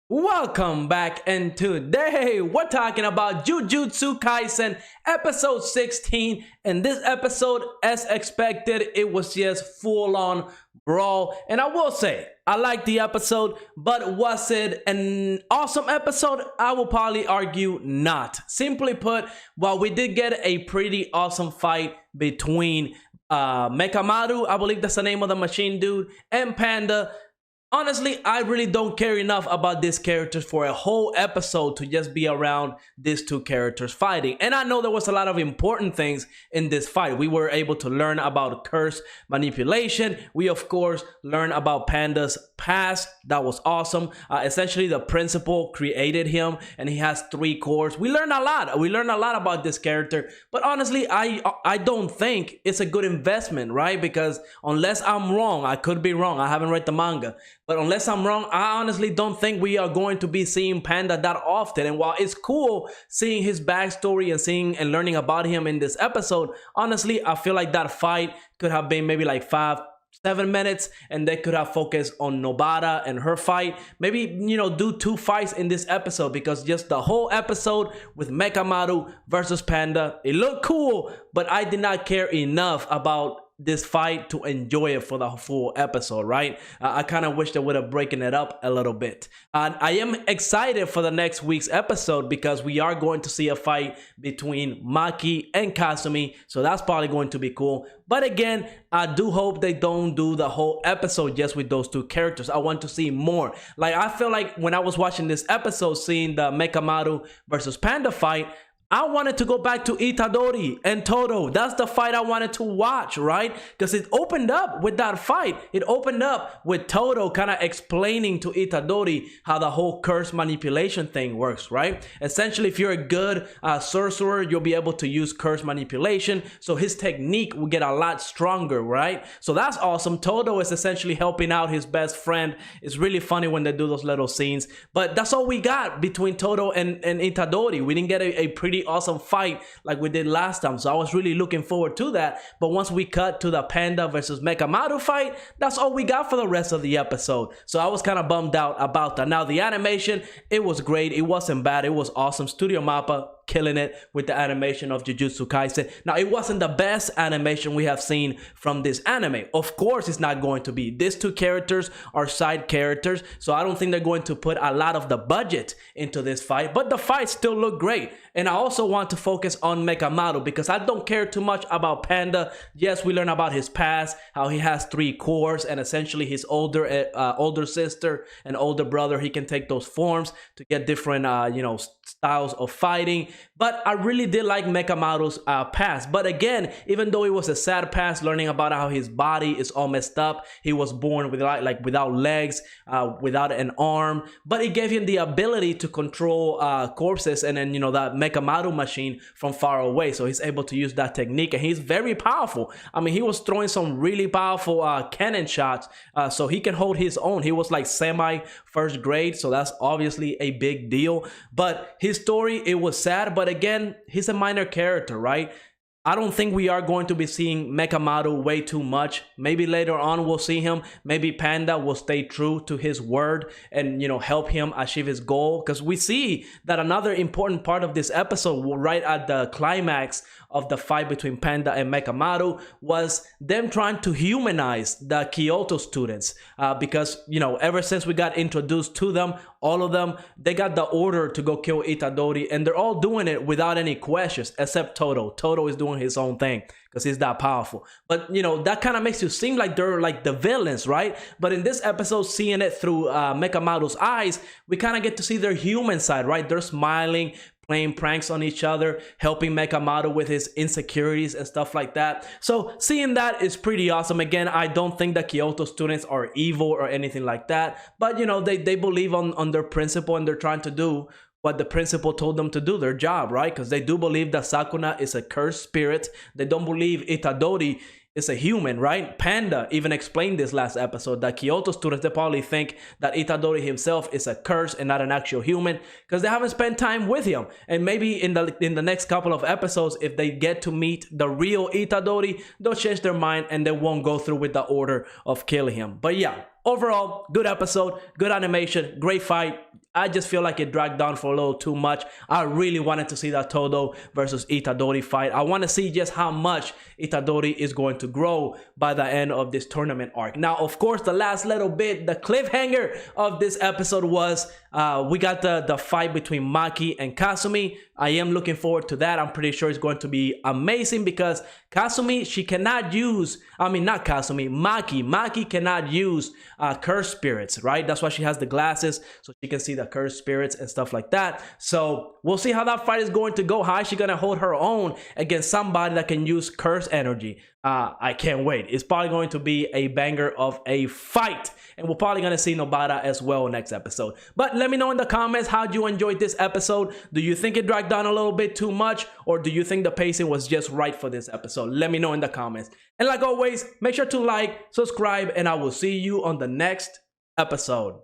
Welcome back, and today we're talking about Jujutsu Kaisen episode 16. And this episode, as expected, it was just full on brawl. And I will say, I liked the episode, but was it an awesome episode? I will probably argue not. Simply put, while we did get a pretty awesome fight between Mekamaru, I believe that's the name of the machine dude, and Panda. Honestly, I really don't care enough about these characters for a whole episode to just be around these two characters fighting. And I know there was a lot of important things in this fight. We were able to learn about curse manipulation. We, of course, learned about Panda's past. That was awesome. Essentially, the principal created him, and he has 3 cores. We learned a lot. We learned a lot about this character. But honestly, I don't think it's a good investment, right? Because unless I'm wrong, I could be wrong. I haven't read the manga. But unless I'm wrong, I honestly don't think we are going to be seeing Panda that often. And while it's cool seeing his backstory and seeing and learning about him in this episode, honestly, I feel like that fight could have been maybe like 5-7 minutes, and they could have focused on Nobara and her fight. Maybe, do 2 fights in this episode, because just the whole episode with Mekamaru versus Panda, it looked cool, but I did not care enough about this fight to enjoy it for the full episode, right? I kind of wish they would have broken it up a little bit. And I am excited for the next week's episode, because we are going to see a fight between Maki and Kasumi, so that's probably going to be cool. But again, I do hope they don't do the whole episode just with those 2 characters. I want to see more. Like, I feel like when I was watching this episode, seeing the Mekamaru versus Panda fight, I wanted to go back to Itadori and Todo. That's the fight I wanted to watch, right? Because it opened up with that fight. It opened up with Todo kind of explaining to Itadori how the whole curse manipulation thing works, right? Essentially, if you're a good sorcerer, you'll be able to use curse manipulation. So his technique will get a lot stronger, right? So that's awesome. Todo is essentially helping out his best friend. It's really funny when they do those little scenes. But that's all we got between Todo and Itadori. We didn't get a pretty awesome fight like we did last time, so I was really looking forward to that. But once we cut to the Panda versus Mekamaru fight, that's all we got for the rest of the episode. So I was kind of bummed out about that. Now, the animation, it was great. It wasn't bad. It was awesome. Studio Mappa killing it with the animation of Jujutsu Kaisen. Now, it wasn't the best animation we have seen from this anime. Of course, it's not going to be. These 2 characters are side characters, so I don't think they're going to put a lot of the budget into this fight, but the fight still looked great. And I also want to focus on Mekamaru, because I don't care too much about Panda. Yes, we learn about his past, how he has 3 cores, and essentially his older sister and older brother, he can take those forms to get different styles of fighting. But I really did like Mekamaru's past. But again, even though it was a sad past, learning about how his body is all messed up, he was born without legs, without an arm, but it gave him the ability to control corpses, and then that Mekamaru machine from far away. So he's able to use that technique, and he's very powerful. I mean, he was throwing some really powerful cannon shots, so he can hold his own. He was like semi first grade, so that's obviously a big deal. But his story, it was sad, but again, he's a minor character, right? I don't think we are going to be seeing Mekamaru way too much. Maybe later on we'll see him. Maybe Panda will stay true to his word and, help him achieve his goal. Because we see that another important part of this episode, right at the climax of the fight between Panda and Mekamaru, was them trying to humanize the Kyoto students. Because, ever since we got introduced to them, all of them, they got the order to go kill Itadori, and they're all doing it without any questions, except Todo. Todo is doing his own thing because he's that powerful. But that kind of makes you seem like they're like the villains, right? But in this episode, seeing it through Mekamaru's eyes, we kind of get to see their human side, right? They're smiling, playing pranks on each other, helping Mekamaru with his insecurities and stuff like that. So seeing that is pretty awesome. Again, I don't think the Kyoto students are evil or anything like that, but they believe on their principle, and they're trying to do what the principal told them to do, their job, right? Because they do believe that Sakuna is a cursed spirit. They don't believe Itadori is a human, right? Panda even explained this last episode, that Kyoto students, they probably think that Itadori himself is a curse and not an actual human, because they haven't spent time with him. And maybe in the next couple of episodes, if they get to meet the real Itadori, they'll change their mind and they won't go through with the order of killing him. But yeah, overall, good episode, good animation, great fight. I just feel like it dragged on for a little too much. I really wanted to see that Todo versus Itadori fight. I want to see just how much Itadori is going to grow by the end of this tournament arc. Now, of course, the last little bit, the cliffhanger of this episode was we got the fight between Maki and Kasumi. I am looking forward to that. I'm pretty sure it's going to be amazing because Kasumi, she cannot use, not Kasumi, Maki cannot use cursed spirits, right? That's why she has the glasses, so she can see the cursed spirits and stuff like that. So we'll see how that fight is going to go. How is she going to hold her own against somebody that can use cursed energy? I can't wait. It's probably going to be a banger of a fight. And we're probably going to see Nobara as well next episode. But let me know in the comments how you enjoyed this episode. Do you think it dragged on a little bit too much? Or do you think the pacing was just right for this episode? Let me know in the comments. And like always, make sure to like, subscribe, and I will see you on the next episode.